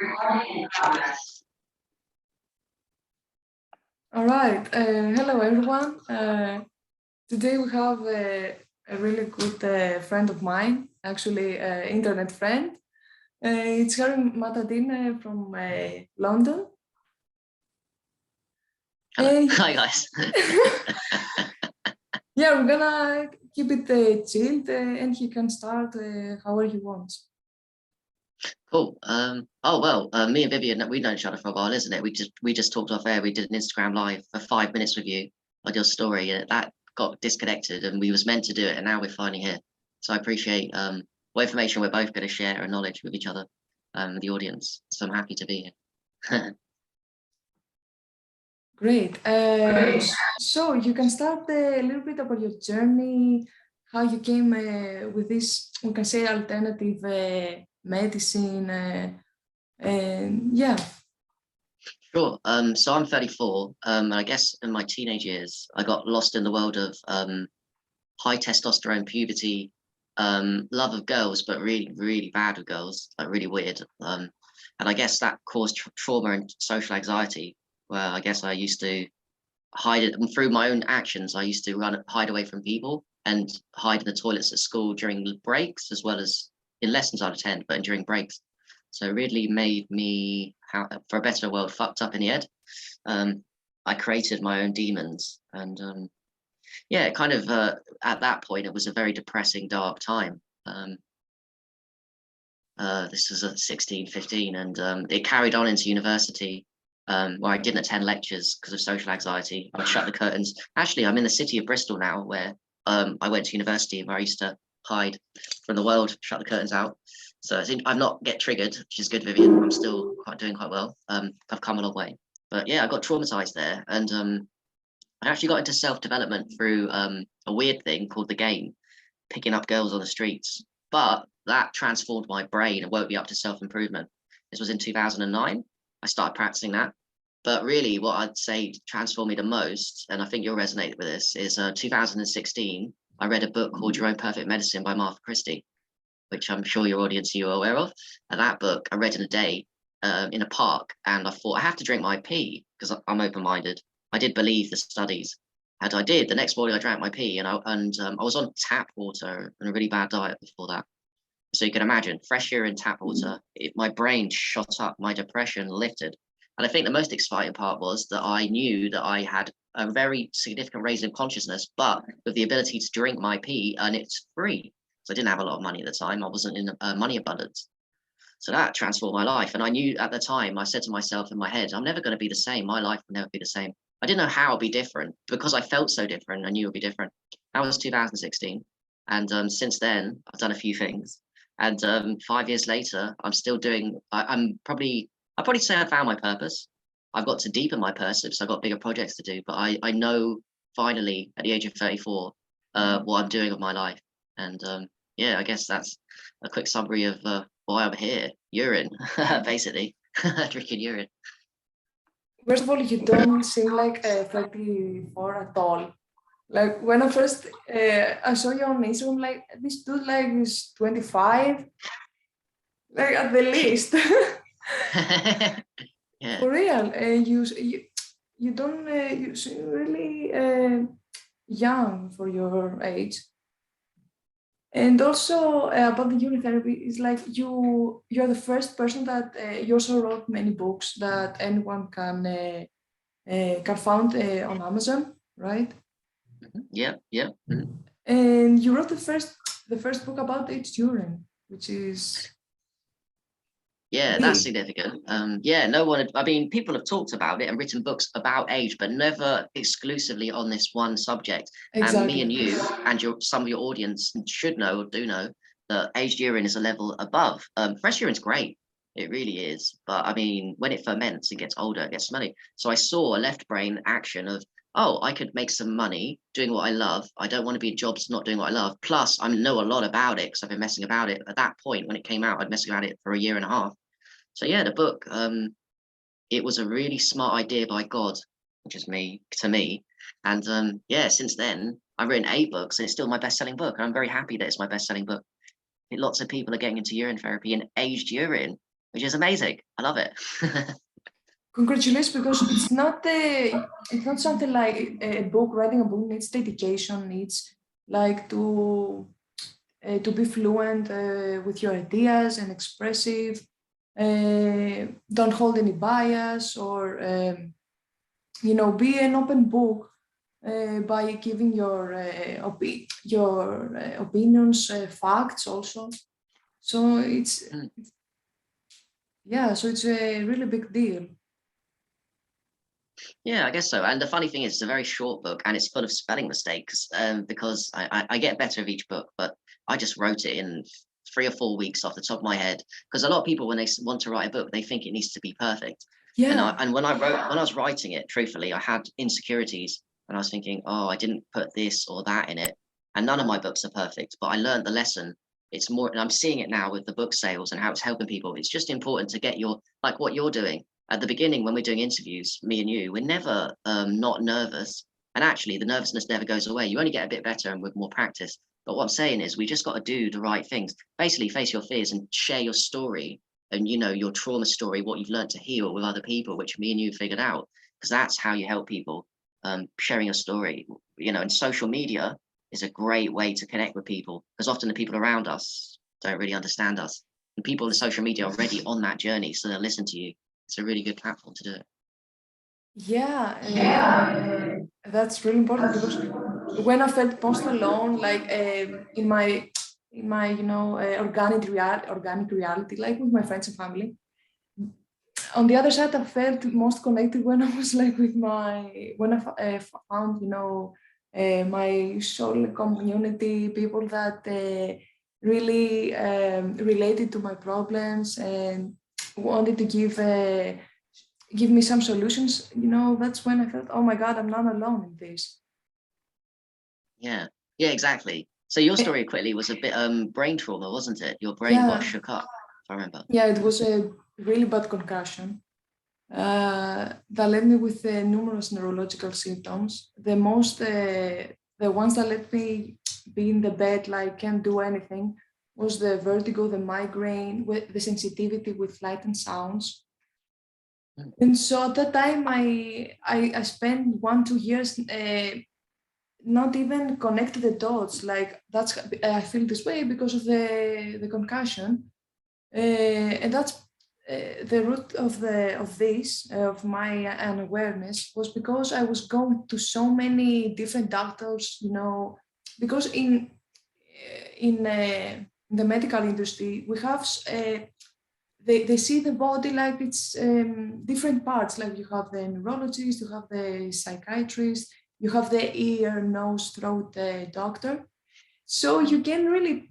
All right. Hello, everyone. Today we have a really good friend of mine, actually, internet friend. It's Harry Matadine from London. Hello. Hi, guys. Yeah, we're gonna keep it chilled, and he can start however he wants. Cool. Me and Vivian, we've known each other for a while, isn't it? We just talked off air. We did an Instagram live for 5 minutes with you on your story, and that got disconnected, and we was meant to do it, and now we're finally here. So I appreciate what information we're both going to share and knowledge with each other, the audience. So I'm happy to be here. Great. So you can start a little bit about your journey, how you came with this, we can say, alternative medicine, and yeah. Sure. So I'm 34. I guess in my teenage years, I got lost in the world of high testosterone puberty, love of girls, but really, really bad with girls, like really weird. And I guess that caused trauma and social anxiety, where I guess I used to hide it through my own actions. I used to hide away from people and hide in the toilets at school during breaks, as well as in lessons I'd attend, but during breaks. So it really made me, for a better world, fucked up in the head. I created my own demons, and yeah, kind of at that point, it was a very depressing, dark time. This was at 16, 15, and it carried on into university, where I didn't attend lectures because of social anxiety. I would shut the curtains. Actually, I'm in the city of Bristol now, where I went to university, where I used to hide from the world, shut the curtains out. So I'm not get triggered, which is good, Vivian. I'm still doing quite well. I've come a long way. But yeah, I got traumatized there, and I actually got into self-development through a weird thing called the game, picking up girls on the streets. But that transformed my brain and woke me up to self-improvement. This was in 2009. I started practicing that. But really, what I'd say transformed me the most, and I think you'll resonate with this, is 2016. I read a book called Your Own Perfect Medicine by Martha Christie, which I'm sure your audience you are aware of. And that book I read in a day in a park, and I thought I have to drink my pee because I'm open-minded. I did believe the studies, and I did. The next morning I drank my pee, and I was on tap water and a really bad diet before that. So you can imagine fresh urine, tap water. My brain shot up, my depression lifted. And I think the most exciting part was that I knew that I had a very significant raise in consciousness, but with the ability to drink my pee, and it's free. So I didn't have a lot of money at the time. I wasn't in money abundance. So that transformed my life. And I knew at the time, I said to myself in my head, I'm never going to be the same. My life will never be the same. I didn't know how it'd be different because I felt so different. I knew it'd be different. That was 2016. And since then, I've done a few things. And 5 years later, I'm still doing, I'd probably say I found my purpose. I've got to deepen my purpose. I've got bigger projects to do, but I know finally at the age of 34, what I'm doing with my life. And yeah, I guess that's a quick summary of why I'm here. Urine, basically, drinking urine. First of all, you don't seem like 34 at all. Like when I saw you on Instagram, like this dude like is 25, like at the least. Yeah. For real, you don't you seem really young for your age. And also about the urine therapy, is like you're the first person that you also wrote many books that anyone can found on Amazon, right? Yeah, yeah. And you wrote the first book about aged urine, which is Yeah, big. that's significant. Yeah, no one, I mean, people have talked about it and written books about age, but never exclusively on this one subject. And me and you and some of your audience should know or do know that aged urine is a level above. Fresh urine's great. It really is. But I mean, when it ferments and gets older, it gets smelly. So I saw a left brain action of, oh, I could make some money doing what I love. I don't want to be in jobs not doing what I love. Plus, I know a lot about it because I've been messing about it. At that point, when it came out, I'd messing about it for a year and a half. So yeah, the book, it was a really smart idea by God, which is me to me. And yeah, since then I've written 8 books and it's still my best-selling book. And I'm very happy that it's my best-selling book. Lots of people are getting into urine therapy and aged urine. which is amazing. I love it. Congratulations, because it's not something like a book. Writing a book needs dedication, needs like to be fluent with your ideas and expressive. Don't hold any bias, or be an open book by giving your opinions, facts also. So it's Mm. yeah, so it's a really big deal. Yeah, I guess so. And the funny thing is, it's a very short book and it's full of spelling mistakes because I get better of each book, but I just wrote it in 3 or 4 weeks off the top of my head. Because a lot of people, when they want to write a book, they think it needs to be perfect. Yeah, And when I was writing it, truthfully, I had insecurities and I was thinking, oh, I didn't put this or that in it. And none of my books are perfect, but I learned the lesson. It's more, and I'm seeing it now with the book sales and how it's helping people. It's just important to get like what you're doing at the beginning when we're doing interviews, me and you, we're never not nervous. And actually, the nervousness never goes away. You only get a bit better and with more practice. But what I'm saying is, we just got to do the right things. Basically, face your fears and share your story and your trauma story, what you've learned to heal with other people, which me and you figured out, because that's how you help people. Sharing your story, and social media is a great way to connect with people because often the people around us don't really understand us. And people in social media are already on that journey, so they'll listen to you. It's a really good platform to do it. yeah, that's really important, because when I felt most alone, like in my organic reality, like with my friends and family. On the other side, I felt most connected when I was like when I found my soul community, people that really related to my problems and wanted to give me some solutions. That's when I felt, oh my God, I'm not alone in this. Yeah, yeah, exactly. So your Eh, story quickly was a bit brain trauma, wasn't it? Your brain got Yeah, shook up, if I remember. yeah, it was a really bad concussion that left me with numerous neurological symptoms. The ones that let me be in the bed, like can't do anything, was the vertigo, the migraine, with the sensitivity with light and sounds. Mm. And so at that time, I spent 1-2 years not even connect the dots. Like I feel this way because of the concussion, and that's the root of my unawareness was because I was going to so many different doctors, because in the medical industry we have they see the body like it's different parts. Like you have the neurologist, you have the psychiatrist, you have the ear, nose, throat doctor. So you can really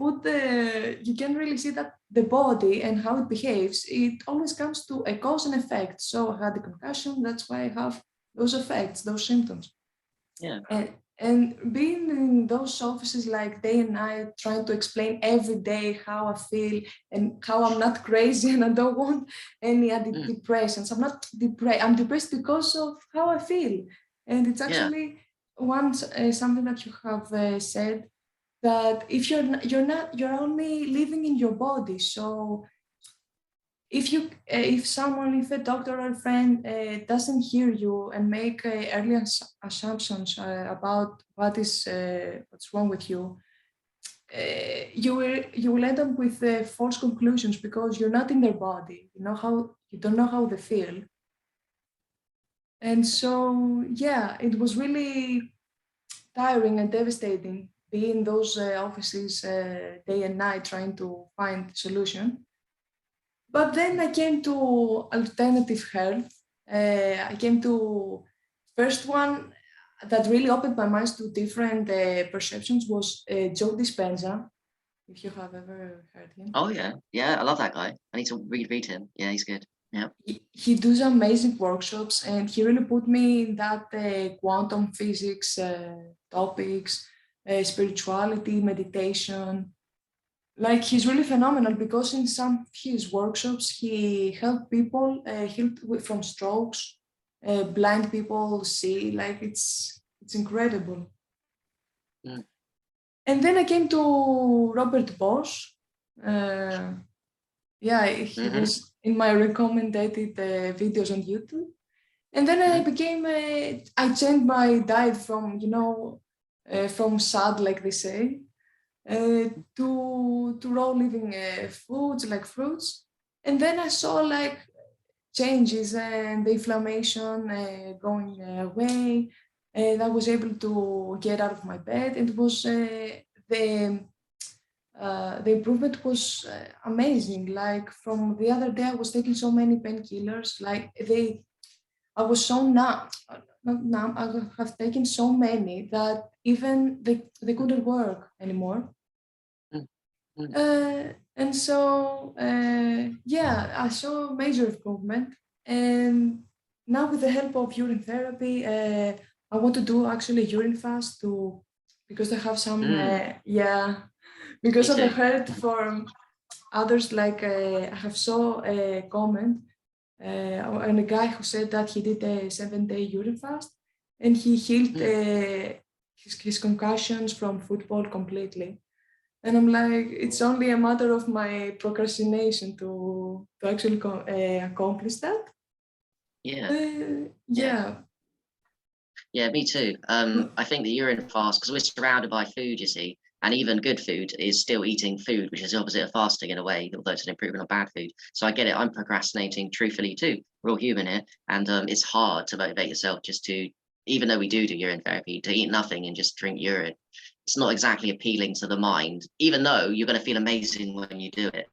you can really see that the body and how it behaves, it always comes to a cause and effect. So I had the concussion, that's why I have those effects, those symptoms. Yeah. And being in those offices like day and night, trying to explain every day how I feel and how I'm not crazy and I don't want any Mm. antidepressants. I'm not depressed. I'm depressed because of how I feel. And it's Yeah. actually something that you have said, that if you're only living in your body. So if a doctor or a friend doesn't hear you and make early assumptions about what's wrong with you, you will end up with false conclusions because you're not in their body. You don't know how they feel. And so yeah, it was really tiring and devastating being in those offices day and night trying to find solution. But then I came to alternative health. I came to first one that really opened my mind to different perceptions was Joe Dispenza, if you have ever heard him. Oh yeah. Yeah, I love that guy. I need to read him. Yeah, he's good. Yeah. He does amazing workshops, and he really put me in that quantum physics topics, spirituality, meditation. Like he's really phenomenal because in some of his workshops he helped people healed from strokes, blind people see. Like it's incredible. Mm. And then I came to Robert Bosch. Yeah, he Hmm. was in my recommended videos on YouTube. And then I became, I changed my diet from, from sad, like they say, to raw living foods like fruits. And then I saw like changes and the inflammation going away. And I was able to get out of my bed. And it was the improvement was amazing. Like from the other day, I was taking so many painkillers. Like I was so numb, not numb. I have taken so many that even they couldn't work anymore. Mm, mm, And so, yeah, I saw major improvement. And now, with the help of urine therapy, I want to do actually urine fast to because I have some, mm. yeah, Me because I've too. heard from others, like I have saw a comment and a guy who said that he did a 7-day urine fast and he healed Mm. his concussions from football completely. And I'm like, it's only a matter of my procrastination to actually accomplish that. Yeah, yeah, Yeah. yeah, me too. I think the urine fast, because we're surrounded by food, you see, and even good food is still eating food, which is the opposite of fasting in a way, although it's an improvement on bad food. So I get it. I'm procrastinating truthfully too. We're all human here. And it's hard to motivate yourself just to, even though we do urine therapy, to eat nothing and just drink urine. It's not exactly appealing to the mind, even though you're going to feel amazing when you do it.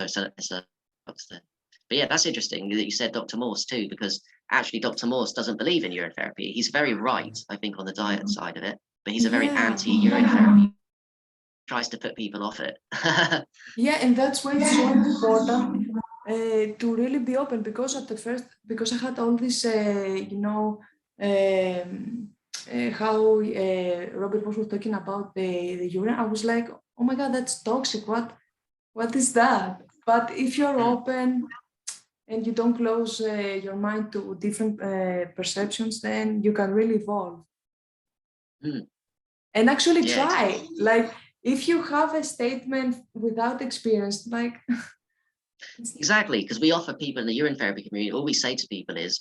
So it's a what's the but yeah, that's interesting that you said Dr. Morse too, because actually Dr. Morse doesn't believe in urine therapy. He's very right, I think, on the diet side of it, but he's a very Yeah. anti-urine therapy, tries to put people off it. Yeah, and that's why it's so important to really be open because at the first, because I had all this, how Robert was talking about the urine, I was like, oh my God, that's toxic. What is that? But if you're Mm, open and you don't close your mind to different perceptions, then you can really evolve mm, and actually yeah, try. Like, if you have a statement without experience, like, exactly, because we offer people in the urine therapy community, all we say to people is,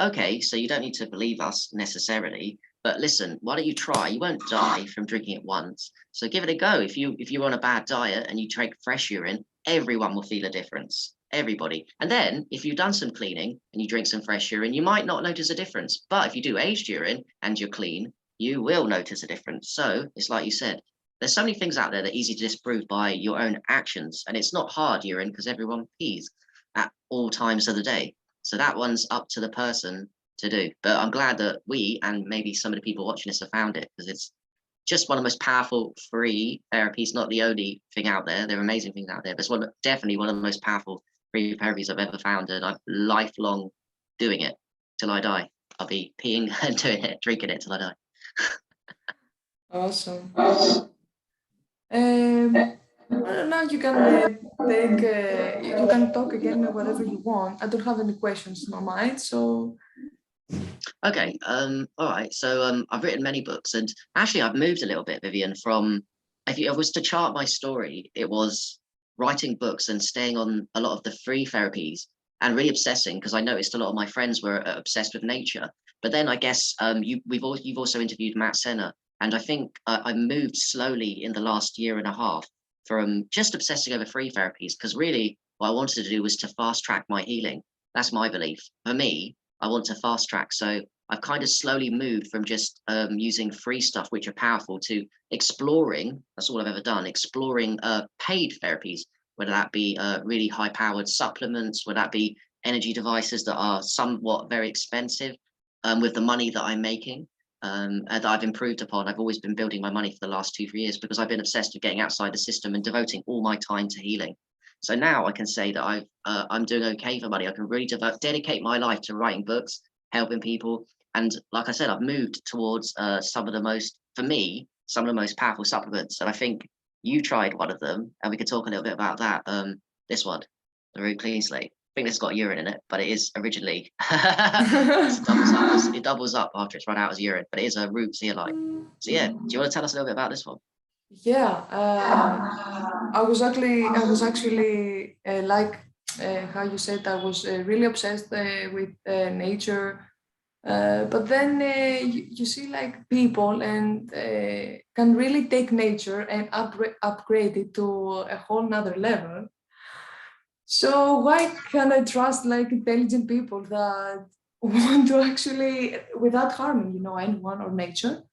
okay, so you don't need to believe us necessarily, but listen, why don't you try? You won't die from drinking it once. So give it a go. If you're on a bad diet and you drink fresh urine, everyone will feel a difference. Everybody. And then if you've done some cleaning and you drink some fresh urine, you might not notice a difference. But if you do aged urine and you're clean, you will notice a difference. So it's like you said, there's so many things out there that are easy to disprove by your own actions. And it's not hard urine because everyone pees at all times of the day. So that one's up to the person to do. But I'm glad that we and maybe some of the people watching this have found it because it's just one of the most powerful free therapies, not the only thing out there. There are amazing things out there, but it's definitely one of the most powerful free therapies I've ever found. And I'm lifelong doing it till I die. I'll be peeing and doing it, drinking it till I die. awesome. Now you can you can talk again whatever you want. I don't have any questions in my mind, so Okay, all right. So I've written many books, and actually I've moved a little bit, Vivian, from if I was to chart my story, it was writing books and staying on a lot of the free therapies and really obsessing because I noticed a lot of my friends were obsessed with nature. But then I guess you've also interviewed Matt Senna, and I think I moved slowly in the last year and a half from just obsessing over free therapies because really what I wanted to do was to fast track my healing. That's my belief. For me, I want to fast track. So I've kind of slowly moved from just using free stuff, which are powerful, to exploring. That's all I've ever done. Exploring paid therapies, whether that be really high-powered supplements, whether that be energy devices that are somewhat very expensive, with the money that I'm making. And that I've improved upon. I've always been building my money for the last 2, 3 years because I've been obsessed with getting outside the system and devoting all my time to healing. So now I can say that I'm doing okay for money. I can really dedicate my life to writing books, helping people, and like I said, I've moved towards some of the most, for me, some of the most powerful supplements. And I think you tried one of them, and we could talk a little bit about that. This one, the Root Clean Slate. I think it's got urine in it, but it is originally it doubles up after it's run out as urine, but it is a root zeolite. So yeah, do you want to tell us a little bit about this one? yeah. I was actually like how you said, I was really obsessed with nature. But then you see like people and can really take nature and upgrade it to a whole nother level. So why can I trust like intelligent people that want to actually, without harming, anyone or nature,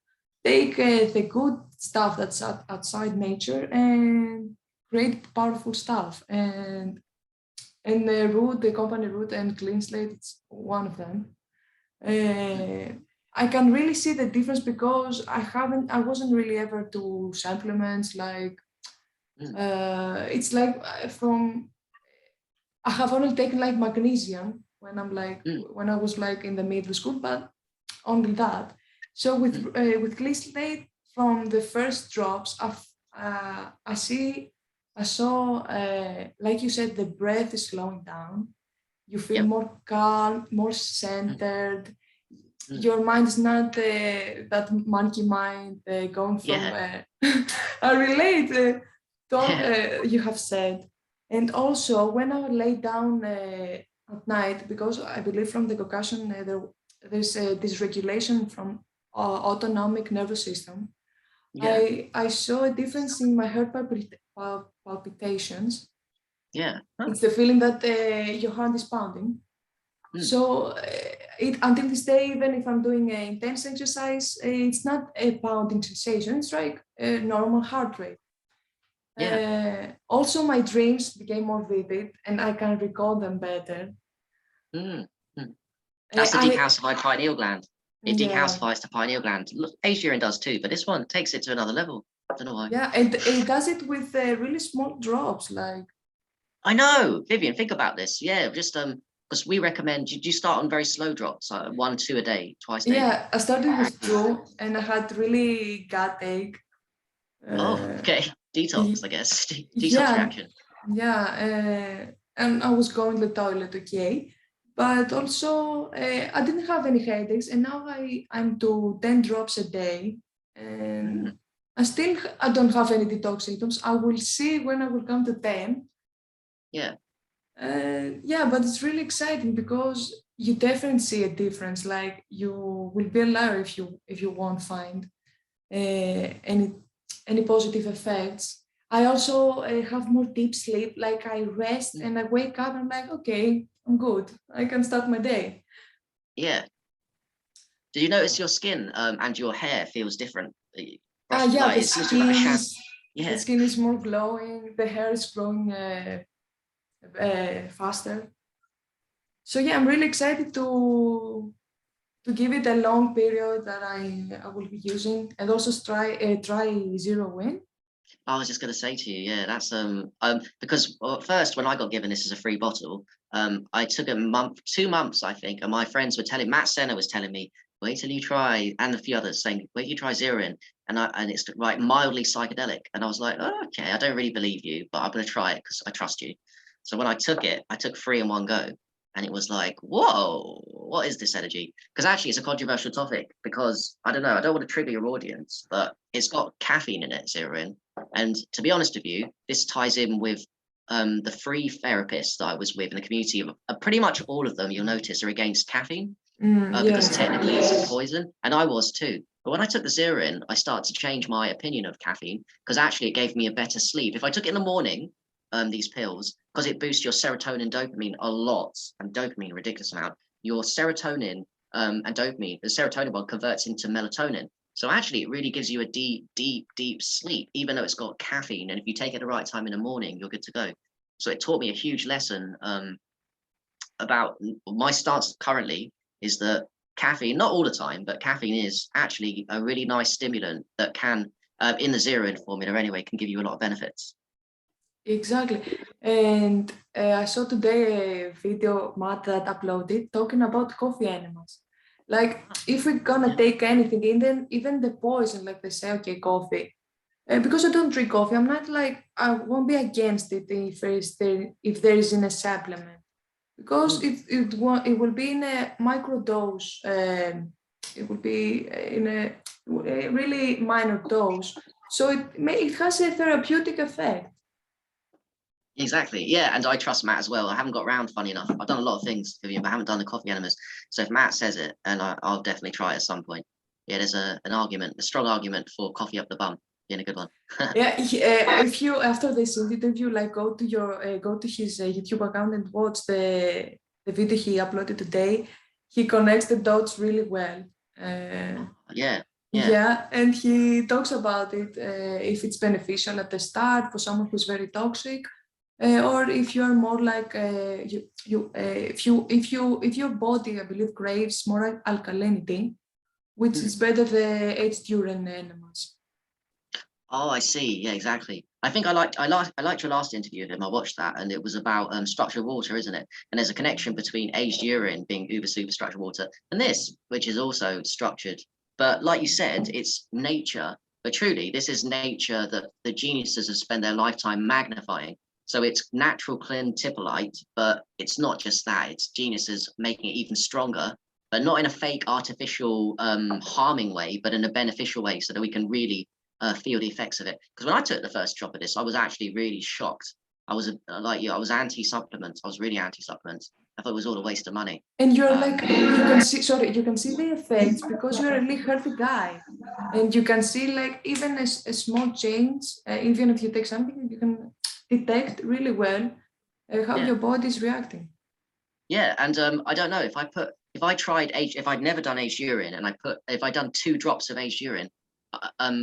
take the good stuff that's outside nature and create powerful stuff. And the company Root and Clean Slate, it's one of them. I can really see the difference because I wasn't really ever to supplements like, it's like I have only taken like magnesium when when I was like in the middle school, but only that. So with Clean Slate, from the first drops, I saw, like you said, the breath is slowing down. You feel Yep. more calm, more centered. Your mind is not that monkey mind going from. I relate to all you have said. And also, when I lay down at night, because I believe from the concussion, there's a dysregulation from autonomic nervous system. Yeah. I saw a difference in my heart palpitations. Yeah. Huh. It's the feeling that your heart is pounding. So until this day, even if I'm doing an intense exercise, it's not a pounding sensation. It's like a normal heart rate. Yeah. Also, my dreams became more vivid and I can recall them better. That's the decalcified pineal gland. It Yeah. decalcifies the pineal gland. Look, Adrian does too, but this one takes it to another level. I don't know why. Yeah, and it does it with really small drops. Like, I know, Vivian, think about this. Yeah, just because we recommend you start on very slow drops, 1, 2 a day, twice daily. Yeah, I started with 2 and I had really gut ache. Okay, detox, I guess. Detox reaction. Yeah, and I was going to the toilet, okay, but also I didn't have any headaches, and now I'm to 10 drops a day, and I don't have any detox symptoms. I will see when I will come to 10. Yeah. Yeah, but it's really exciting because you definitely see a difference. Like, you will be a liar if you won't find any positive effects. I also have more deep sleep. Like, I rest and I wake up and I'm like, okay, I'm good. I can start my day. Yeah. Do you notice your skin and your hair feels different? Yeah, the skin is more glowing. The hair is growing faster. So yeah, I'm really excited to give it a long period that I will be using, and also try Zero Wind. I was just going to say to you, yeah, that's because first when I got given this as a free bottle, I took a month, 2 months, I think, and my friends were telling, Matt Senna was telling me, wait till you try, and a few others saying, wait till you try Zerin, and it's like mildly psychedelic, and I was like, oh, okay, I don't really believe you, but I'm going to try it because I trust you. So when I took it, I took 3 in one go, and it was like, whoa, what is this energy? Because actually, it's a controversial topic because I don't know, I don't want to trigger your audience, but it's got caffeine in it, Zerin. And to be honest with you, this ties in with the 3 therapists that I was with in the community. Pretty much all of them, you'll notice, are against caffeine because technically it's a poison, and I was too. But when I took the Zerin, I started to change my opinion of caffeine because actually it gave me a better sleep. If I took it in the morning, these pills, because it boosts your serotonin, dopamine a lot, and dopamine a ridiculous amount. Your serotonin and dopamine, the serotonin one converts into melatonin. So actually, it really gives you a deep, deep, deep sleep, even though it's got caffeine. And if you take it at the right time in the morning, you're good to go. So it taught me a huge lesson about my stance currently is that caffeine, not all the time, but caffeine is actually a really nice stimulant that can, in the Zerin formula anyway, can give you a lot of benefits. Exactly. And I saw today a video, Matt, that uploaded talking about coffee enemas. Like, if we're gonna take anything, even the poison, like they say, okay, coffee. Because I don't drink coffee, I'm not like, I won't be against it if there is in a supplement. Because it will be in a micro dose. It will be in a really minor dose. So it has a therapeutic effect. Exactly. Yeah, and I trust Matt as well. I haven't got around, funny enough. I've done a lot of things, Vivian, but I haven't done the coffee enemas. So if Matt says it, and I'll definitely try it at some point. Yeah, there's a strong argument for coffee up the bum being a good one. Yeah, if you after this interview, like go to his YouTube account and watch the video he uploaded today, he connects the dots really well. Yeah. Yeah, and he talks about it if it's beneficial at the start for someone who's very toxic, or if you are more like if your body, I believe, craves more alkalinity, which is better the aged urine enemas. Oh, I see. Yeah, exactly. I think I liked your last interview of him. I watched that, and it was about structured water, isn't it? And there's a connection between aged urine being uber super structured water and this, which is also structured. But like you said, it's nature. But truly, this is nature that the geniuses have spent their lifetime magnifying. So it's natural clean tipolite, but it's not just that. It's geniuses making it even stronger, but not in a fake, artificial, harming way, but in a beneficial way, so that we can really feel the effects of it. Because when I took the first drop of this, I was actually really shocked. I was like you, I was anti-supplements. I was really anti-supplements. I thought it was all a waste of money. And you're like, you can see the effects because you're a really healthy guy. And you can see like even a small change, even if you take something, you can detect really well how Yeah. your body is reacting. Yeah, and I don't know if I'd never done aged urine and if I'd done 2 drops of aged urine,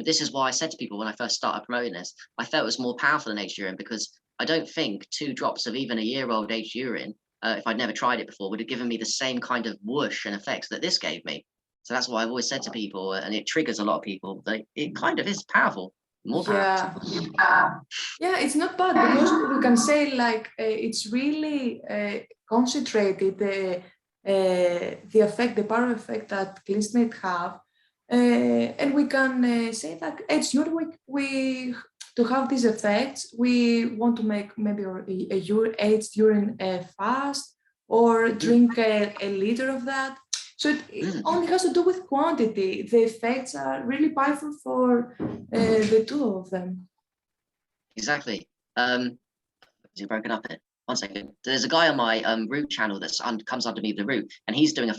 this is why I said to people when I first started promoting this, I felt it was more powerful than aged urine because I don't think 2 drops of even a year-old aged urine, if I'd never tried it before, would have given me the same kind of whoosh and effects that this gave me. So that's why I've always said to people, and it triggers a lot of people, that it kind of is powerful, more powerful. Yeah, it's not bad because we can say like it's really concentrated the effect, the power effect that clean slate have, and we can say that it's not we to have these effects. We want to make maybe aged urine fast or drink a liter of that. So it only has to do with quantity. The effects are really powerful for the two of them. Exactly. Is it broken up here? 1 second. There's a guy on my root channel that comes under me with the root, and he's doing a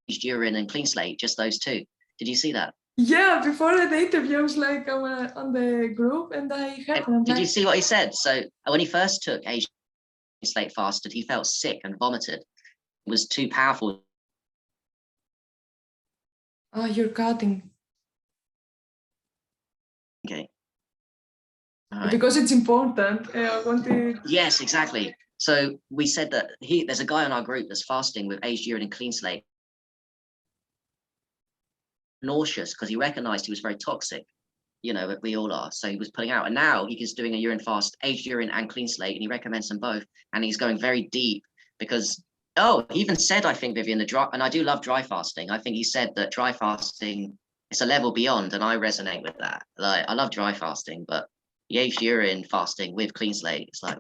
urine and clean slate, just those 2. Did you see that? Yeah, before the interview, I was like on the group, and I heard him. Did you see what he said? So when he first took aged slate fasted, he felt sick and vomited. It was too powerful. Oh, you're cutting. Okay. Because it's important. I wanted. Yes, exactly. So we said that there's a guy on our group that's fasting with aged urine and clean slate. Nauseous because he recognized he was very toxic. You know, we all are. So he was putting out, and now he's doing a urine fast, aged urine and clean slate, and he recommends them both. And he's going very deep because, he even said, I think, Vivian, and I do love dry fasting. I think he said that dry fasting is a level beyond, and I resonate with that. Like, I love dry fasting, but the aged urine fasting with clean slate, it's like,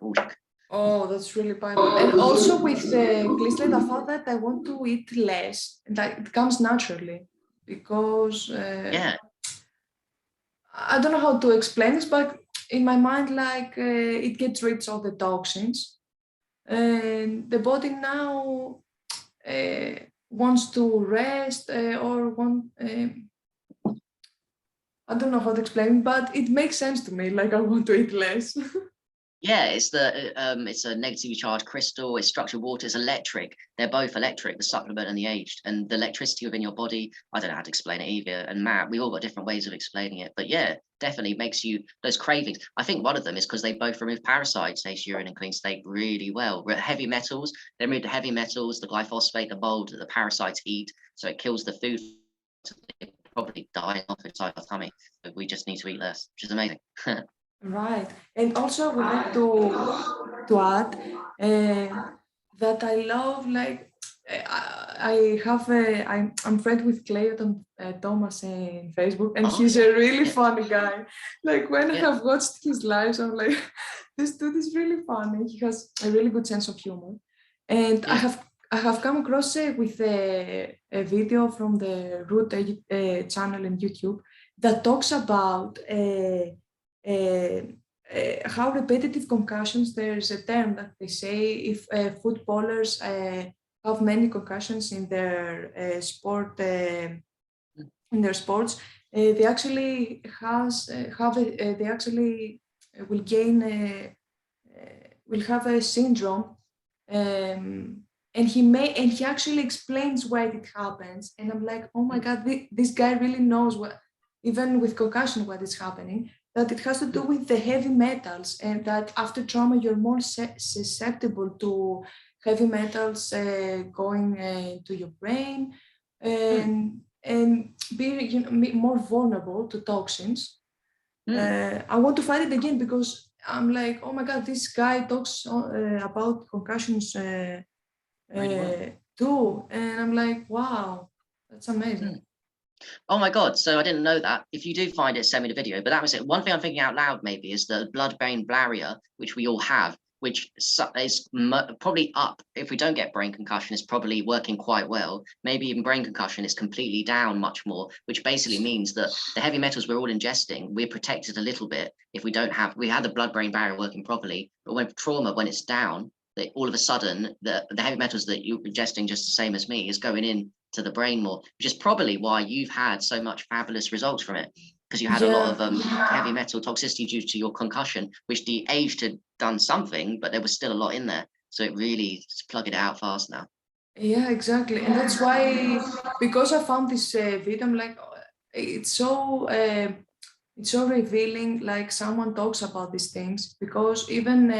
Oh, that's really powerful. And also with clean slate, I thought that I want to eat less, and that it comes naturally because. yeah. I don't know how to explain this, but in my mind, like it gets rid of all the toxins, and the body now wants to rest or want. I don't know how to explain, but it makes sense to me. Like I want to eat less. Yeah, it's a negatively charged crystal, it's structured water, it's electric. They're both electric, the supplement and the aged. And the electricity within your body, I don't know how to explain it either. And Matt, we all got different ways of explaining it. But yeah, definitely makes you those cravings. I think one of them is because they both remove parasites, aged urine and clean slate, really well. Heavy metals, they remove the heavy metals, the glyphosate, the mold that the parasites eat. So it kills the food. They probably die off inside our tummy. But we just need to eat less, which is amazing. Right, and also I would like to add that I love like I'm friends with Clayton Thomas in Facebook, and he's a really funny guy. Like when I have watched his lives, I'm like, this dude is really funny. He has a really good sense of humor, and I have come across with a video from the Root channel in YouTube that talks about how repetitive concussions, there's a term that they say if footballers have many concussions in their sport, in their sports, they actually they actually will gain will have a syndrome, and he actually explains why it happens, and I'm like, oh my god, this guy really knows what, even with concussion, what is happening, that it has to do with the heavy metals, and that after trauma you're more susceptible to heavy metals going to your brain, and be, you know, more vulnerable to toxins. I want to find it again because I'm like, oh my god, this guy talks about concussions too, and I'm like, wow, that's amazing. Oh my God. So I didn't know that. If you do find it, send me the video. But that was it. One thing I'm thinking out loud maybe is the blood-brain barrier, which we all have, which is probably up. If we don't get brain concussion, it's probably working quite well. Maybe even brain concussion is completely down much more, which basically means that the heavy metals we're all ingesting, we're protected a little bit if we don't have, we had the blood-brain barrier working properly. But when trauma, when it's down, that all of a sudden the heavy metals that you're ingesting, just the same as me, is going in to the brain more, which is probably why you've had so much fabulous results from it, because you had a lot of heavy metal toxicity due to your concussion, which the age had done something, but there was still a lot in there. So it really plugged it out fast now. Yeah, exactly. And that's why, because I found this video, I'm like, oh, it's so revealing, like someone talks about these things, because even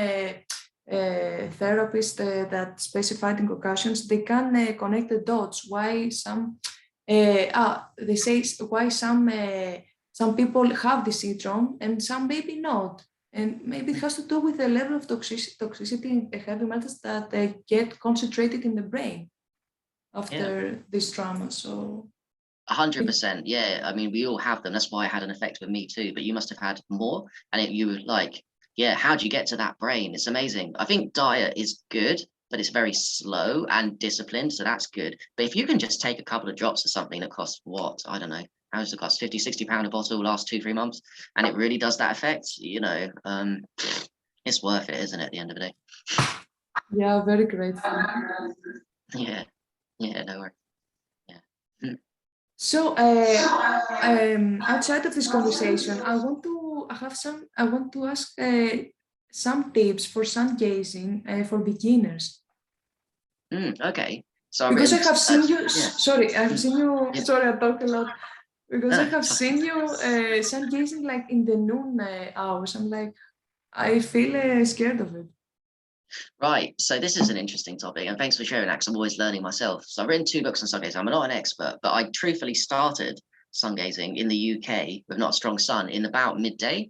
therapists that specified in concussions, they can connect the dots. Why some, they say why some people have this syndrome and some maybe not. And maybe it has to do with the level of toxicity in the heavy metals that they get concentrated in the brain after this trauma. So 100%. Yeah. I mean, we all have them. That's why it had an effect with me too. But you must have had more. And you were like, yeah, how do you get to that brain? It's amazing. I think diet is good, but it's very slow and disciplined. So that's good. But if you can just take a couple of drops of something that costs what? I don't know. How does it cost? 50, 60 pound a bottle last 2-3 months. And it really does that effect, it's worth it, isn't it, at the end of the day? yeah, very grateful. Yeah. Yeah, no worries. Yeah. So outside of this conversation, I want to ask some tips for sun gazing for beginners. Okay. So because I have seen you. yeah. Sorry, I have seen you. Yeah. Sorry, I talk a lot. Because I have Sorry. seen you sun gazing like in the noon hours. I'm like, I feel scared of it. Right. So this is an interesting topic, and thanks for sharing that, because I'm always learning myself. So I've written 2 books on sun gazing. I'm not an expert, but I truthfully started sun gazing in the UK with not a strong sun in about midday.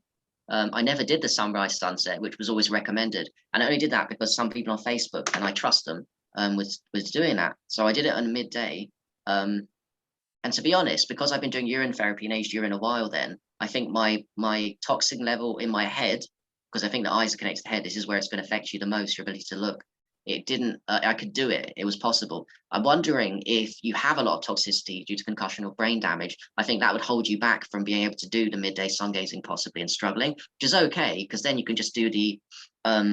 I never did the sunrise sunset, which was always recommended, and I only did that because some people on Facebook, and I trust them, was doing that. So I did it on midday. And to be honest, because I've been doing urine therapy and aged urine a while, then I think my toxin level in my head, because I think the eyes are connected to the head, this is where it's going to affect you the most, your ability to look. It didn't, I could do it. It was possible. I'm wondering if you have a lot of toxicity due to concussion or brain damage. I think that would hold you back from being able to do the midday sun gazing possibly and struggling, which is okay, because then you can just do the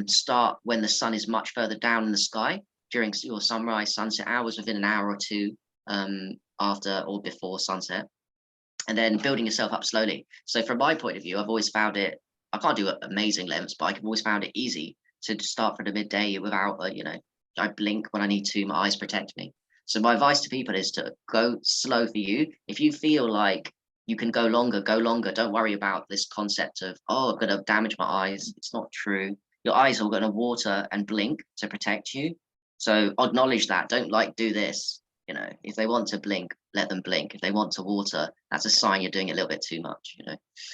start when the sun is much further down in the sky during your sunrise, sunset hours within an hour or two after or before sunset, and then building yourself up slowly. So from my point of view, I've always found it, I can't do amazing lengths, but I've always found it easy to start from the midday without, I blink when I need to, my eyes protect me. So my advice to people is to go slow for you. If you feel like you can go longer, go longer. Don't worry about this concept of, oh, I'm going to damage my eyes. It's not true. Your eyes are going to water and blink to protect you. So acknowledge that. Don't do this. If they want to blink, let them blink. If they want to water, that's a sign you're doing it a little bit too much,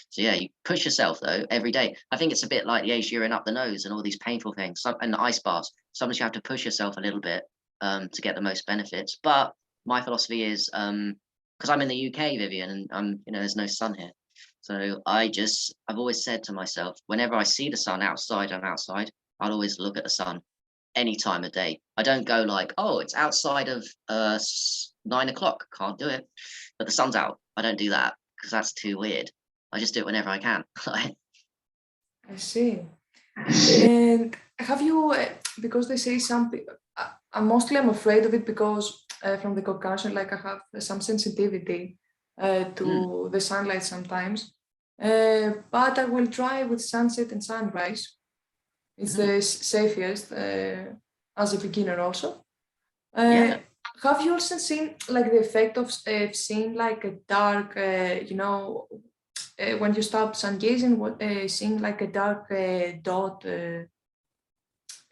So yeah, you push yourself though every day. I think it's a bit like the aged urine up the nose and all these painful things. And the ice baths. Sometimes you have to push yourself a little bit to get the most benefits. But my philosophy is because I'm in the UK, Vivian, and there's no sun here. So I've always said to myself, whenever I see the sun outside, I'm outside, I'll always look at the sun any time of day. I don't go like, oh, it's outside of 9 o'clock, can't do it, but the sun's out. I don't do that because that's too weird. I just do it whenever I can. I see. And have you, because they say some people, I'm afraid of it because from the Caucasian, like I have some sensitivity Mm, to the sunlight sometimes. But I will try with sunset and sunrise. It's mhm. the safest as a beginner also. Uh, Yeah. have you also seen like the effect of seeing like a dark, when you stop sun gazing, seeing like a dark dot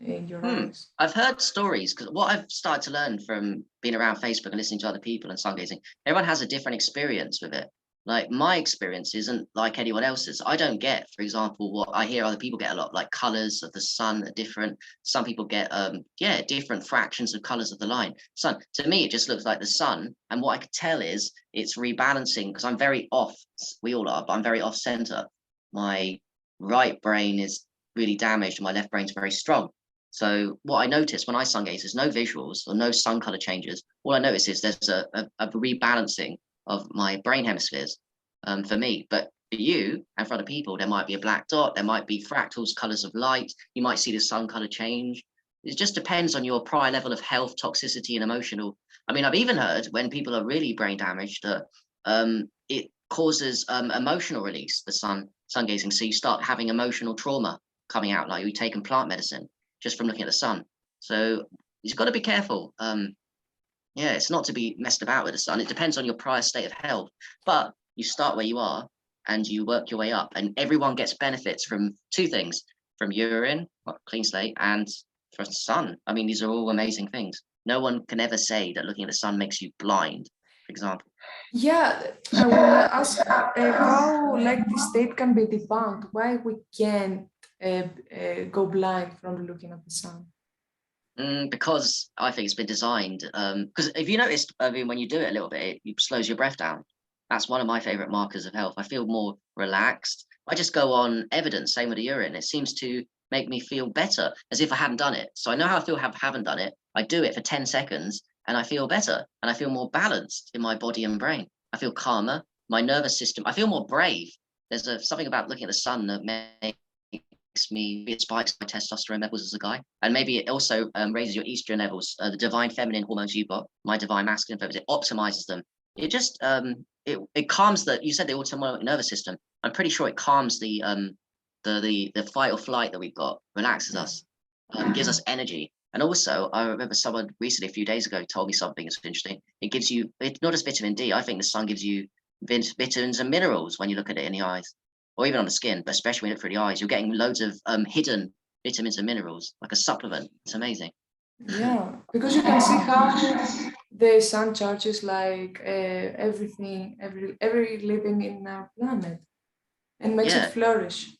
in your Hmm. eyes? I've heard stories because what I've started to learn from being around Facebook and listening to other people and sun gazing, everyone has a different experience with it. Like my experience isn't like anyone else's. I don't get, for example, what I hear other people get a lot, like colors of the sun are different. Some people get, yeah, different fractions of colors of the line sun. To me, it just looks like the sun. And what I could tell is it's rebalancing because I'm very off. We all are, but I'm very off center. My right brain is really damaged and my left brain's very strong. So what I notice when I sun gaze is no visuals or no sun color changes. All I notice is there's a rebalancing of my brain hemispheres for me. But for you and for other people, there might be a black dot, there might be fractals, colors of light. You might see the sun color change. It just depends on your prior level of health, toxicity, and emotional. I mean, I've even heard when people are really brain damaged that it causes emotional release, the sun gazing. So you start having emotional trauma coming out, like you taking plant medicine just from looking at the sun. So you've got to be careful. Yeah, it's not to be messed about with the sun. It depends on your prior state of health, but you start where you are and you work your way up. And everyone gets benefits from two things: from urine, clean slate, and from sun. I mean, these are all amazing things. No one can ever say that looking at the sun makes you blind, for example. Yeah, I will ask how like this state can be debunked. Why we can't go blind from looking at the sun? Because I think it's been designed. Because if you noticed, I mean, when you do it a little bit, it slows your breath down. That's one of my favorite markers of health. I feel more relaxed. I just go on evidence, same with the urine. It seems to make me feel better as if I hadn't done it. So I know how I feel haven't done it. I do it for 10 seconds and I feel better and I feel more balanced in my body and brain. I feel calmer. My nervous system, I feel more brave. There's something about looking at the sun that makes me, it spikes my testosterone levels as a guy, and maybe it also raises your estrogen levels, the divine feminine hormones you've got, my divine masculine feminine. It optimizes them. It just it calms the. You said the autonomic nervous system. I'm pretty sure it calms the fight or flight that we've got, relaxes us, gives us energy. And also, I remember someone recently, a few days ago, told me something that's interesting. It gives you, it's not just vitamin D. I think the sun gives you vitamins and minerals when you look at it in the eyes or even on the skin, but especially when you look through the eyes, you're getting loads of hidden vitamins and minerals, like a supplement. It's amazing. Yeah, because you can see how the sun charges like everything, every living in our planet, and makes it Yeah, flourish.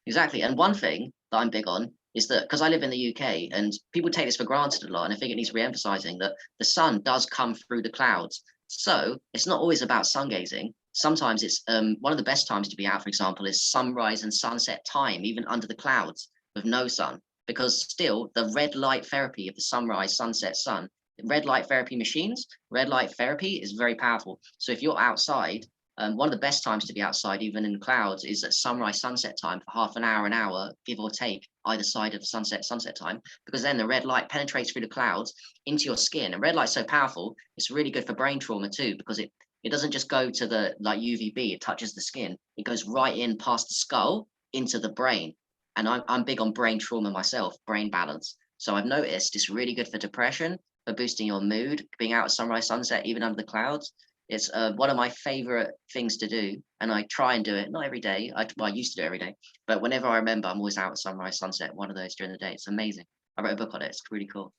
exactly. And one thing that I'm big on is that because I live in the UK and people take this for granted a lot, and I think it needs re-emphasizing that the sun does come through the clouds. So it's not always about sun gazing. Sometimes it's one of the best times to be out, for example, is sunrise and sunset time, even under the clouds with no sun, because still the red light therapy of the sunrise, sunset, sun, red light therapy machines, red light therapy is very powerful. So if you're outside, one of the best times to be outside, even in the clouds, is at sunrise, sunset time for half an hour, give or take, either side of sunset time, because then the red light penetrates through the clouds into your skin. And red light's so powerful, it's really good for brain trauma too, because it doesn't just go to the like UVB, it touches the skin. It goes right in past the skull into the brain. And I'm big on brain trauma myself, brain balance. So I've noticed it's really good for depression, for boosting your mood, being out at sunrise, sunset, even under the clouds. It's one of my favorite things to do, and I try and do it. Not every day. Well, I used to do it every day, but whenever I remember, I'm always out at sunrise, sunset. One of those during the day. It's amazing. I wrote a book on it. It's really cool.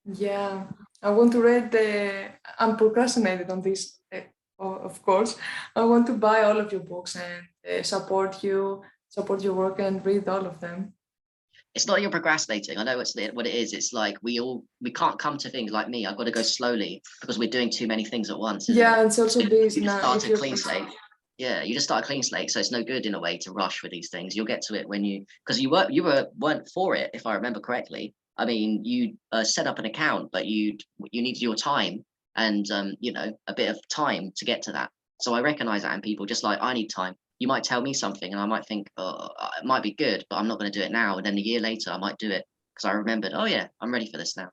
Yeah, I want to read the. I'm procrastinated on this, of course. I want to buy all of your books and support your work, and read all of them. It's not you're procrastinating. I know what it is. It's like we can't come to things like me. I've got to go slowly because we're doing too many things at once, isn't it? Yeah, it's also this You just now. start If a you're clean slate. Yeah, you just start a clean slate, so it's no good in a way to rush with these things. You'll get to it when you because weren't for it, if I remember correctly. I mean, you set up an account, but you needed your time and a bit of time to get to that. So I recognize that in people, just like I need time. you might tell me something and I might think, oh, it might be good, but I'm not going to do it now. And then a year later, I might do it because I remembered, oh yeah, I'm ready for this now.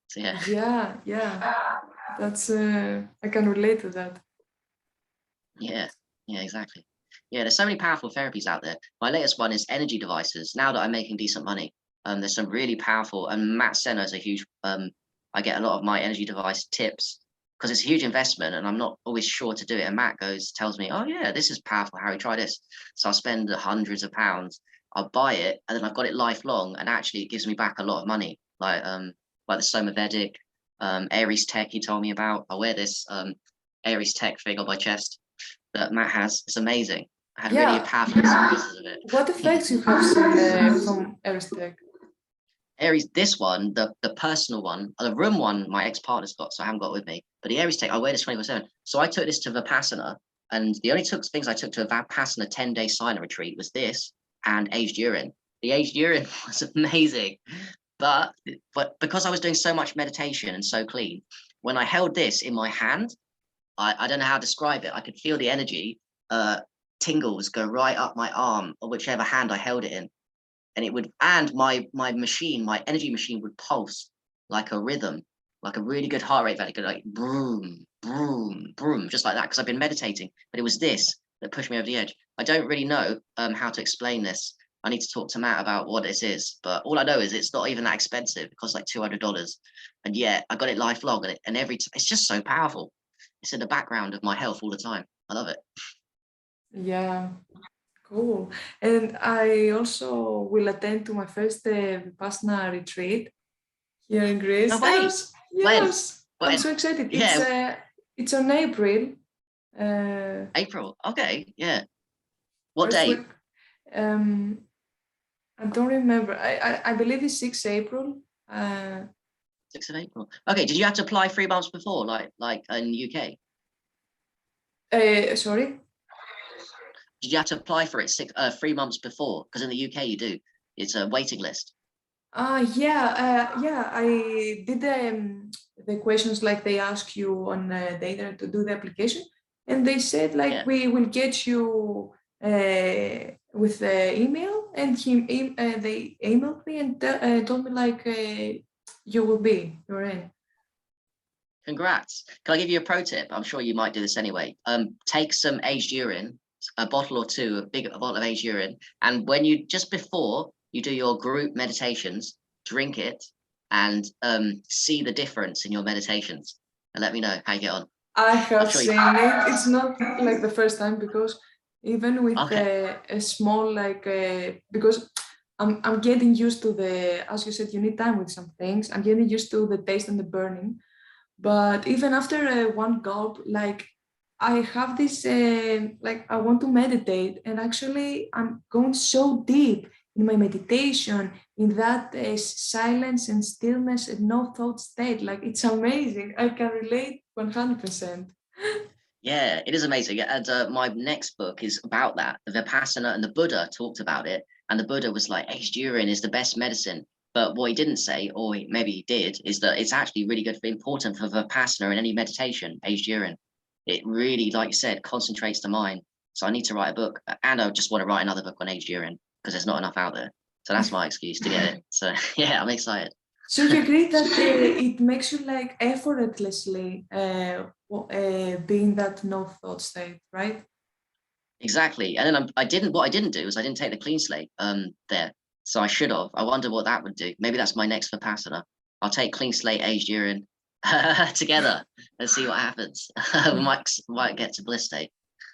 So yeah. Yeah. That's I can relate to that. Yeah, yeah, exactly. Yeah, there's so many powerful therapies out there. My latest one is energy devices. Now that I'm making decent money, there's some really powerful. And Matt Senna is a huge. I get a lot of my energy device tips because it's a huge investment, and I'm not always sure to do it. And Matt tells me, "Oh yeah, this is powerful, Harry. Try this." So I'll spend hundreds of pounds. I'll buy it, and then I've got it lifelong, and actually it gives me back a lot of money. Like the Somavedic, Aries Tech he told me about. I wear this Aries Tech thing on my chest that Matt has. It's amazing. I had really Yeah. powerful experiences of it. What effects you have seen from Aerostech? Aries, this one, the personal one, the room one, my ex-partner's got, so I haven't got it with me. But the Aries Tech, I wear this 24/7. So I took this to Vipassana, and the only things I took to a Vipassana 10-day silent retreat was this and aged urine. The aged urine was amazing. But because I was doing so much meditation and so clean, when I held this in my hand, I don't know how to describe it. I could feel the energy tingles go right up my arm or whichever hand I held it in. And it would, and my machine, my energy machine would pulse like a rhythm, like a really good heart rate, very good, like boom, boom, boom, just like that. Because I've been meditating, but it was this that pushed me over the edge. I don't really know how to explain this. I need to talk to Matt about what this is, but all I know is it's not even that expensive. It costs like $200, and yet I got it lifelong, and it's just so powerful. It's in the background of my health all the time. I love it. Yeah, cool. And I also will attend to my first Vipassana retreat here in Greece. No way. Yes, I'm When? so excited. Yeah, It's on April, uh, April. Okay, yeah. What first date? week. Um, I don't remember. I believe it's 6 April. 6th of April. Okay, did you have to apply 3 months before, like in UK? Sorry. Did you have to apply for it 3 months before? Because in the UK you do. It's a waiting list. Yeah. I did the questions like they ask you on the internet to do the application, and they said like Yeah. we will get you with the email, and they emailed me and told me like you're in. Congrats. Can I give you a pro tip? I'm sure you might do this anyway. Take some aged urine, a bottle or two, a bottle of aged urine, and when you just before you do your group meditations, drink it and see the difference in your meditations, and let me know how you get on. I I'm have sure seen it. It's not like the first time because even with Okay. a small because I'm getting used to the, as you said, you need time with some things. I'm getting used to the taste and the burning. But even after one gulp, like I have this like I want to meditate, and actually I'm going so deep in my meditation in that silence and stillness and no thought state. Like it's amazing. I can relate 100%. Yeah, it is amazing. And my next book is about that. The Vipassana and the Buddha talked about it. And the Buddha was like, aged urine is the best medicine. But what he didn't say, or maybe he did, is that it's actually really good, important for Vipassana and any meditation, aged urine. It really, like you said, concentrates the mind. So I need to write a book. And I just want to write another book on aged urine because there's not enough out there. So that's my excuse to get it. So yeah, I'm excited. So you agree that it makes you like effortlessly be in that no thought state, right? Exactly. And then what I didn't do is I didn't take the clean slate there. So I should have. I wonder what that would do. Maybe that's my next Vipassana. I'll take clean slate, aged urine together and see what happens. We might get to bliss state.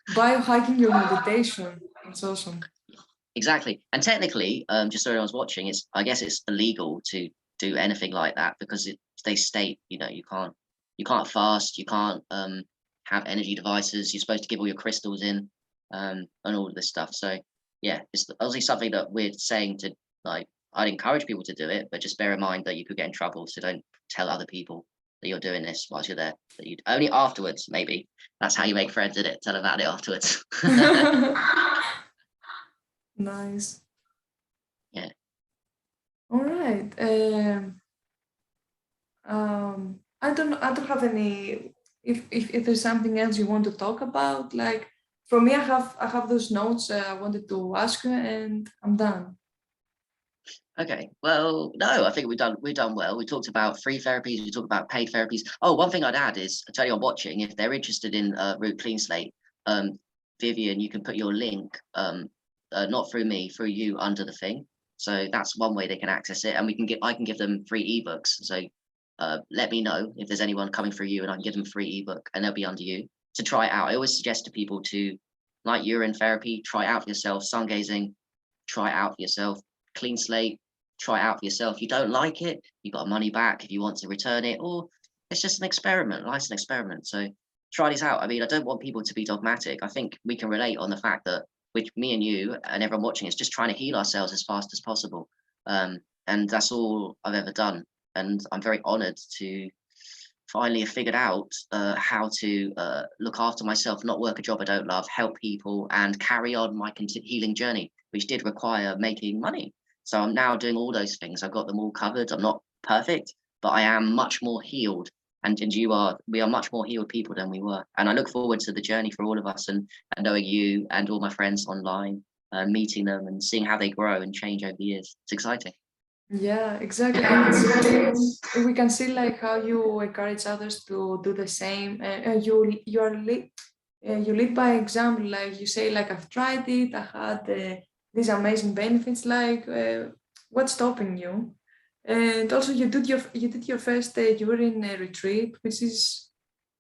Biohacking your meditation. It's awesome. Exactly. And technically, just so everyone's watching, I guess it's illegal to do anything like that because they state, you can't fast, you can't have energy devices, you're supposed to give all your crystals in, and all of this stuff. So yeah, it's obviously something that we're saying to like I'd encourage people to do it, but just bear in mind that you could get in trouble. So don't tell other people that you're doing this whilst you're there. That you only afterwards, maybe. That's how you make friends, in it? Tell them about it afterwards. Nice. Yeah. All right. I don't have any. If there's something else you want to talk about, like for me, I have those notes I wanted to ask you, and I'm done. Okay. Well, no, I think we've done well. We talked about free therapies. We talked about paid therapies. Oh, one thing I'd add is, I tell you, I'm watching. If they're interested in Root Clean Slate, Vivian, you can put your link, not through me, through you under the thing. So that's one way they can access it, and I can give them free ebooks. So let me know if there's anyone coming through you, and I can give them a free ebook, and they'll be under you to try it out. I always suggest to people to, like urine therapy, try it out for yourself. Sun gazing, try it out for yourself. Clean slate, try it out for yourself. If you don't like it, you got money back if you want to return it, or it's just an experiment. Life's an experiment. So try these out. I mean, I don't want people to be dogmatic. I think we can relate on the fact that with me and you and everyone watching is just trying to heal ourselves as fast as possible. And that's all I've ever done. And I'm very honored to finally have figured out how to look after myself, not work a job I don't love, help people, and carry on my healing journey, which did require making money. So I'm now doing all those things. I've got them all covered. I'm not perfect, but I am much more healed. And we are much more healed people than we were. And I look forward to the journey for all of us, and knowing you and all my friends online, meeting them and seeing how they grow and change over the years. It's exciting. Yeah, exactly. And it's really, we can see like how you encourage others to do the same. You lead by example. Like you say, like I've tried it. I had these amazing benefits. Like what's stopping you? And also, you did your first urine retreat, which is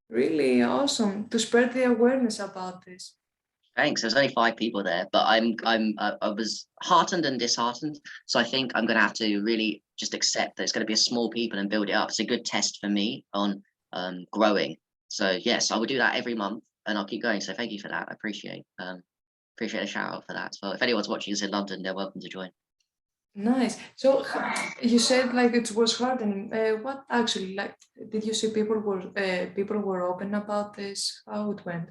really awesome to spread the awareness about this. Thanks. There's only 5 people there, but I was heartened and disheartened. So I think I'm going to have to really just accept that it's going to be a small people and build it up. It's a good test for me on growing. So yes, I will do that every month, and I'll keep going. So thank you for that. I appreciate a shout out for that as well. If anyone's watching us in London, they're welcome to join. Nice. So you said like it was hardening. What actually, like, did you see people were open about this? How it went?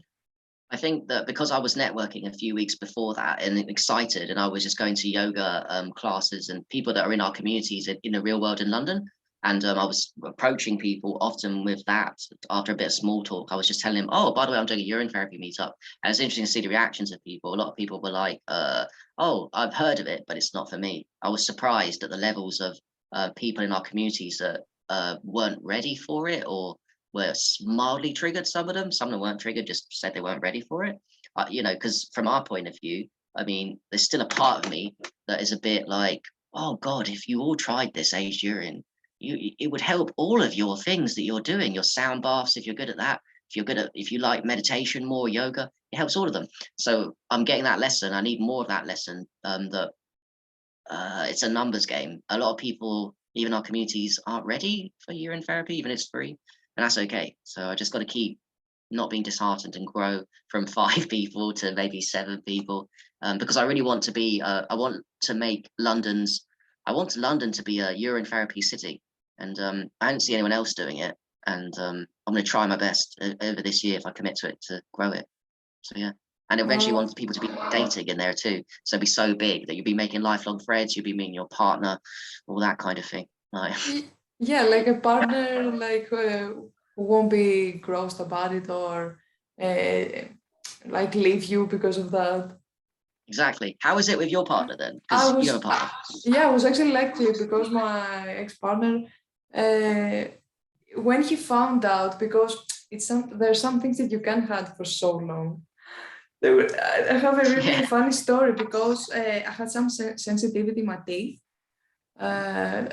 I think that because I was networking a few weeks before that and excited, and I was just going to yoga classes and people that are in our communities in the real world in London. And I was approaching people often with that. After a bit of small talk, I was just telling them, oh, by the way, I'm doing a urine therapy meetup. And it's interesting to see the reactions of people. A lot of people were like, oh, I've heard of it, but it's not for me. I was surprised at the levels of people in our communities that weren't ready for it, or were mildly triggered. Some of them weren't triggered, just said they weren't ready for it. Because from our point of view, I mean, there's still a part of me that is a bit like, oh God, if you all tried this aged urine, it would help all of your things that you're doing, your sound baths, if you're good at that, if you like meditation more, yoga, it helps all of them. So I'm getting that lesson. I need more of that lesson. That it's a numbers game. A lot of people, even our communities, aren't ready for urine therapy, even if it's free, and that's okay. So I just got to keep not being disheartened and grow from 5 people to maybe 7 people, because I really want to be. I want London to be a urine therapy city, and I don't see anyone else doing it. And I'm going to try my best over this year, if I commit to it, to grow it. So yeah. And eventually want people to be dating in there too. So be so big that you'll be making lifelong friends, you'll be meeting your partner, all that kind of thing. Like, Yeah, like a partner, like who won't be grossed about it or like leave you because of that. exactly. How is it with your partner then? I Because you have a was, partner. yeah, I was actually lucky because my ex-partner, uh, when he found out, because there's some things that you can hide for so long. I have a really Yeah. funny story because I had some sensitivity in my teeth.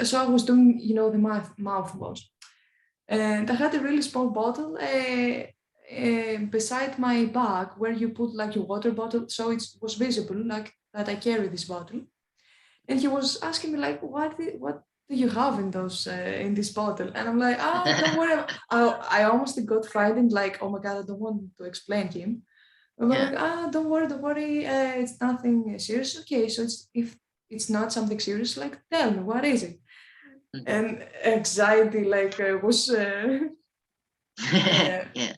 So I was doing, the mouthwash. And I had a really small bottle beside my bag where you put like your water bottle. So it was visible like that I carry this bottle. And he was asking me like, what do you have in in this bottle? And I'm like, don't worry. I almost got frightened, like, oh my God, I don't want to explain him. I'm Yeah. like, don't worry, it's nothing serious. Okay, so if it's not something serious, like, tell me, what is it? And anxiety, like, uh, Yeah.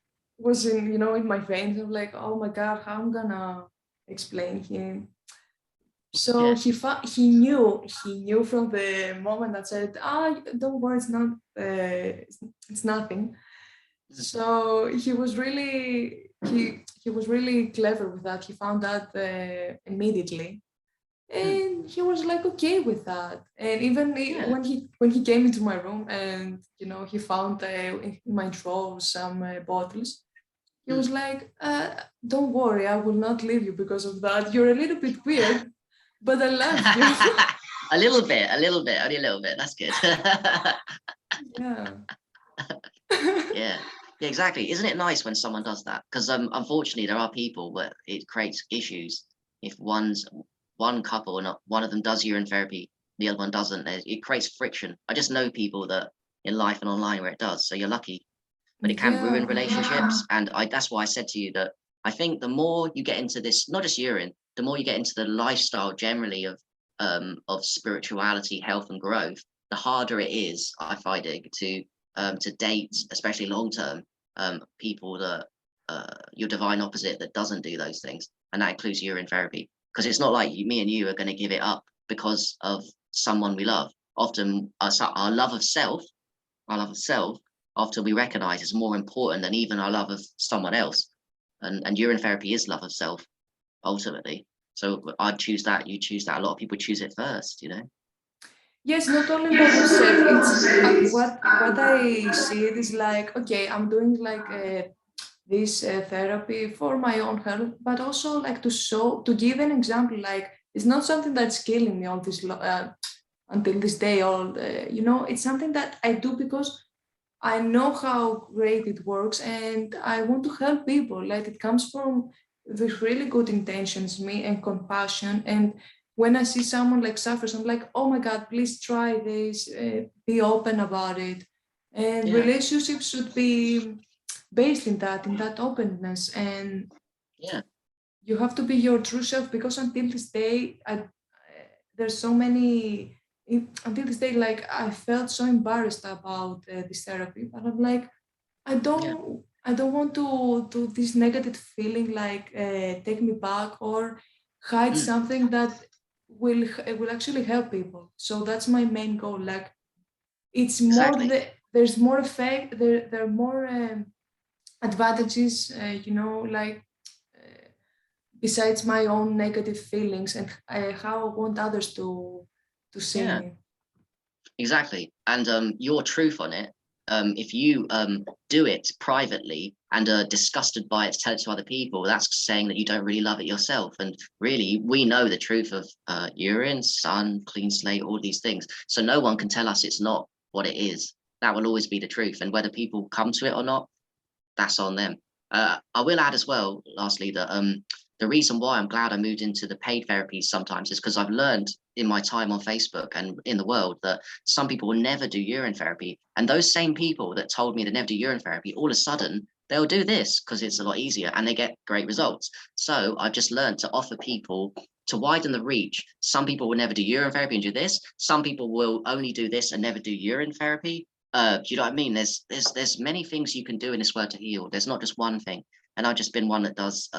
was in my veins. I'm like, oh my God, how I'm gonna explain him? So Yeah. he knew from the moment that said, don't worry, it's nothing. So he was really he was really clever with that. He found that immediately, and he was like okay with that. And even when he came into my room, and he found in my drawer some bottles, he was like, "Don't worry, I will not leave you because of that. You're a little bit weird, but I love you." A little bit, only a little bit. That's good. Yeah. Yeah, exactly. Isn't it nice when someone does that? Because unfortunately, there are people where it creates issues if one couple and one of them does urine therapy, the other one doesn't. It creates friction. I just know people that in life and online where it does. So you're lucky, but it can ruin relationships. And that's why I said to you that I think the more you get into this, not just urine, the more you get into the lifestyle generally of spirituality, health, and growth, the harder it is, I find it, to date, especially long term, people that your divine opposite that doesn't do those things, and that includes urine therapy. Because it's not like me and you are going to give it up because of someone we love. Often, our love of self, often we recognize is more important than even our love of someone else. And urine therapy is love of self, ultimately. So I'd choose that. You choose that. A lot of people choose it first. Yes, not only love yourself. It's what I see it is like, okay, I'm doing like this therapy for my own health, but also like to give an example. Like it's not something that's killing me all this until this day. It's something that I do because I know how great it works, and I want to help people. Like it comes from with really good intentions, me and compassion. And when I see someone like suffers, I'm like, oh my God, please try this. Be open about it. And Yeah, relationships should be based in that openness. And yeah, you have to be your true self because until this day, there's so many. Until this day, like I felt so embarrassed about this therapy, but I'm like, yeah. I don't want to this negative feeling like take me back or hide Mm, something that will actually help people. So that's my main goal. Like it's more exactly. there's more effect. There are more advantages. Like besides my own negative feelings and how I want others to see Yeah. me. Exactly. And your truth on it, if you do it privately and are disgusted by it, tell it to other people, that's saying that you don't really love it yourself. And really, we know the truth of urine, sun, clean slate, all these things. So no one can tell us it's not what it is. That will always be the truth. And whether people come to it or not, that's on them. I will add as well, lastly, that the reason why I'm glad I moved into the paid therapies sometimes is because I've learned in my time on Facebook and in the world that some people will never do urine therapy. And those same people that told me they never do urine therapy, all of a sudden they'll do this because it's a lot easier and they get great results. So I've just learned to offer people to widen the reach. Some people will never do urine therapy and do this. Some people will only do this and never do urine therapy. Do you know what I mean? There's many things you can do in this world to heal. There's not just one thing. And I've just been one that does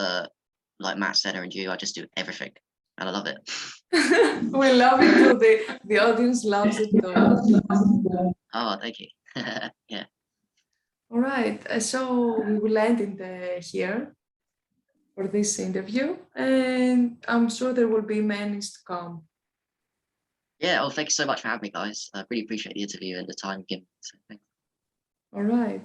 like Matt Senna and you, I just do everything. And I love it. We love it too. The audience loves it too. Oh, thank you. Yeah. All right. So we will end here for this interview, and I'm sure there will be many to come. Yeah. Oh, thank you so much for having me, guys. I really appreciate the interview and the time given. So thanks. All right.